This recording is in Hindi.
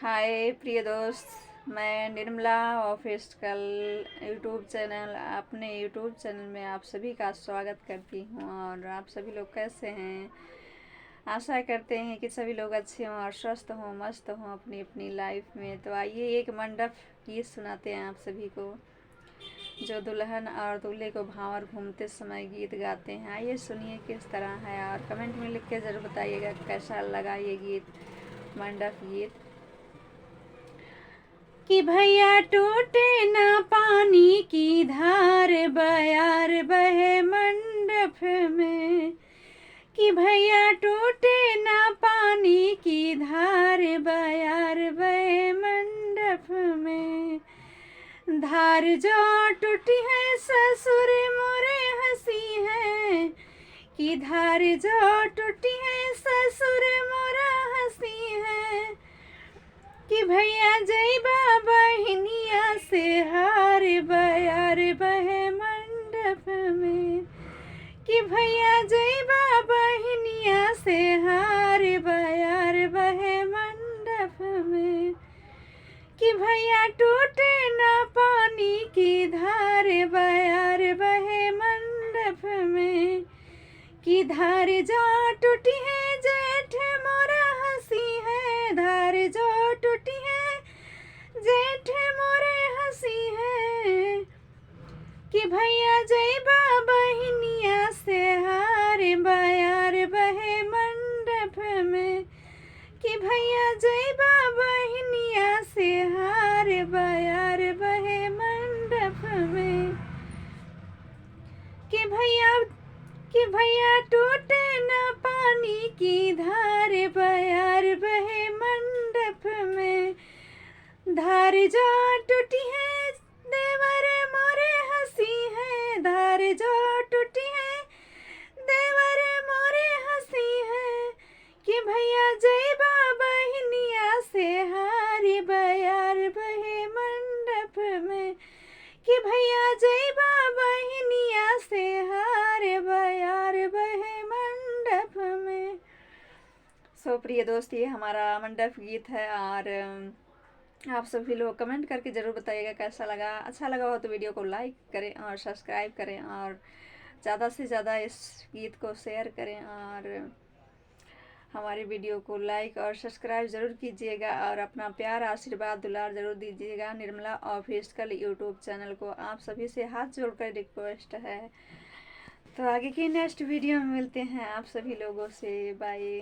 हाय प्रिय दोस्त, मैं निर्मला ऑफिशियल यूट्यूब चैनल अपने यूट्यूब चैनल में आप सभी का स्वागत करती हूँ। और आप सभी लोग कैसे हैं? आशा करते हैं कि सभी लोग अच्छे हों और स्वस्थ हों, मस्त हों अपनी अपनी लाइफ में। तो आइए एक मंडप गीत सुनाते हैं आप सभी को, जो दुल्हन और दूल्हे को भांवर घूमते समय गीत गाते हैं। आइए सुनिए किस तरह है और कमेंट में लिख के ज़रूर बताइएगा कैसा लगा ये गीत, मंडप गीत। कि भैया टूटे ना पानी की धार, बयार बहे मंडप में। कि भैया टूटे ना पानी की धार, बयार बहे मंडप में। धार जो टूटी है ससुर मोरे हंसी है। कि धार जो टूटी है ससुर मोरा हंसी है। कि भैया जइबा बहनिया से हार, बयार बहे मंडप में। कि भैया जइबा बहनिया से हार, बयार बहे मंडप में। कि भैया टूटे ना पानी की धार, बयार बहे मंडप में। कि धार जो टूटी है जेठ मोरा हंसी है। धार जो टूटी है जेठ मोरे हंसी है। कि भैया जइबा बहनिया से हार, बयार बहे मंडप में। कि भैया जइबा बहनिया से हार, बयार बहे मंडप में। कि भैया टूटे ना पानी की धार, बयार बहे मंडप में। धार जो टूटी है देवर मोरे हंसी है। धार जो टूटी है देवर मोरे हंसी है। कि भैया जइबा बहनिया से हार, बयार बहे मंडप में। कि भैया जइबा बहनिया से हार, बयार बहे मंडप में। सो प्रिय दोस्त, ये हमारा मंडप गीत है। और आप सभी लोग कमेंट करके ज़रूर बताइएगा कैसा लगा। अच्छा लगा हो तो वीडियो को लाइक करें और सब्सक्राइब करें और ज़्यादा से ज़्यादा इस गीत को शेयर करें और हमारी वीडियो को लाइक और सब्सक्राइब ज़रूर कीजिएगा और अपना प्यार आशीर्वाद दुलार ज़रूर दीजिएगा निर्मला ऑफिशियल यूट्यूब चैनल को। आप सभी से हाथ जोड़कर रिक्वेस्ट है। तो आगे की नेक्स्ट वीडियो में मिलते हैं आप सभी लोगों से। बाय।